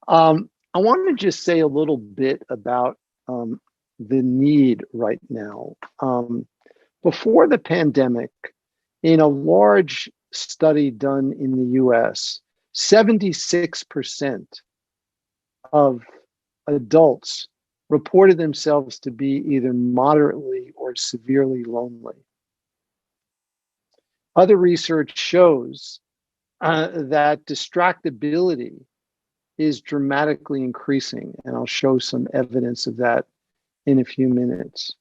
I want to just say a little bit about the need right now. Before the pandemic, in a large study done in the US, 76% of adults reported themselves to be either moderately or severely lonely. Other research shows that distractibility is dramatically increasing, and I'll show some evidence of that in a few minutes.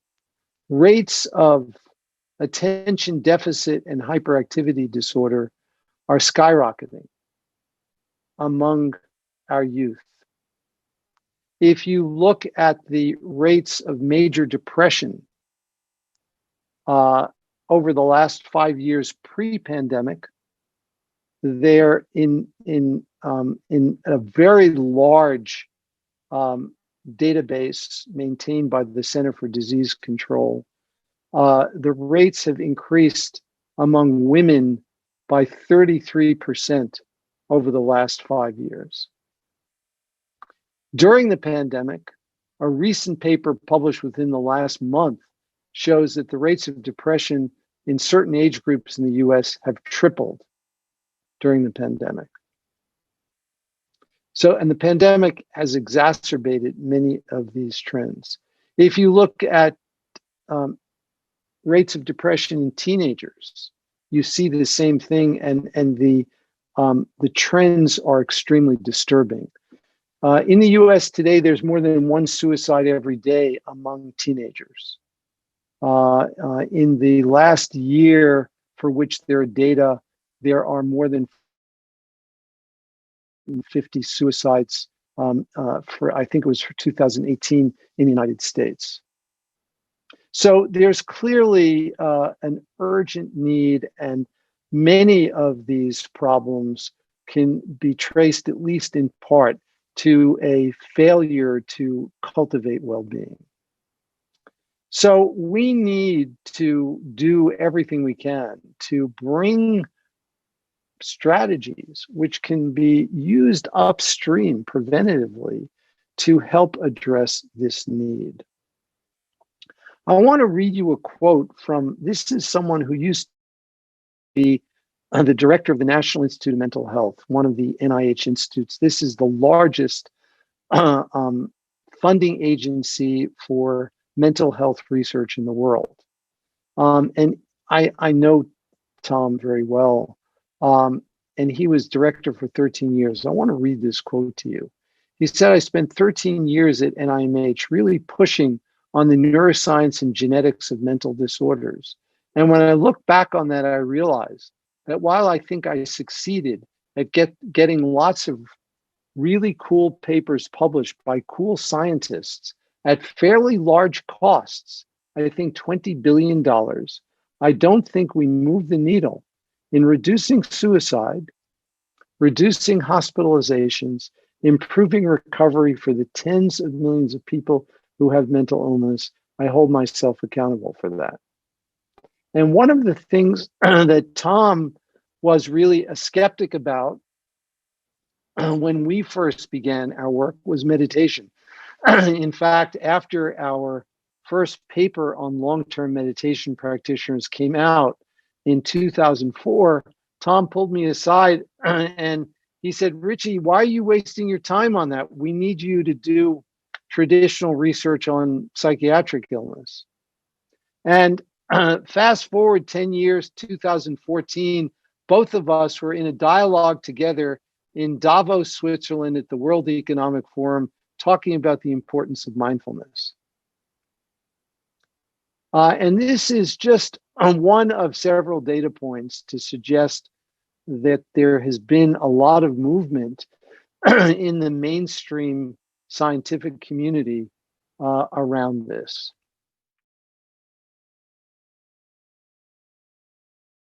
Rates of attention deficit and hyperactivity disorder are skyrocketing among our youth. If you look at the rates of major depression over the last 5 years pre-pandemic, they're in a very large database maintained by the Center for Disease Control. The rates have increased among women by 33% over the last 5 years. During the pandemic, a recent paper published within the last month shows that the rates of depression in certain age groups in the US have tripled during the pandemic. And the pandemic has exacerbated many of these trends. If you look at rates of depression in teenagers, you see the same thing, and the trends are extremely disturbing. In the US today, there's more than one suicide every day among teenagers. In the last year for which there are data, there are more than 50 suicides I think it was for 2018 in the United States. So there's clearly an urgent need, and many of these problems can be traced, at least in part, to a failure to cultivate well-being. So we need to do everything we can to bring strategies which can be used upstream preventatively to help address this need. I want to read you a quote from, this is someone who used to be the director of the National Institute of Mental Health, one of the NIH institutes. This is the largest funding agency for mental health research in the world. And I know Tom very well. And he was director for 13 years. I want to read this quote to you. He said, "I spent 13 years at NIMH really pushing on the neuroscience and genetics of mental disorders. And when I look back on that, I realized that while I think I succeeded at getting lots of really cool papers published by cool scientists at fairly large costs, I think $20 billion, I don't think we moved the needle in reducing suicide, reducing hospitalizations, improving recovery for the tens of millions of people who have mental illness. I hold myself accountable for that." And one of the things that Tom was really a skeptic about when we first began our work was meditation. In fact, after our first paper on long-term meditation practitioners came out in 2004, Tom pulled me aside and he said, "Richie, why are you wasting your time on that? We need you to do traditional research on psychiatric illness." And fast forward 10 years, 2014, both of us were in a dialogue together in Davos, Switzerland at the World Economic Forum, talking about the importance of mindfulness. And this is just one of several data points to suggest that there has been a lot of movement in the mainstream scientific community around this.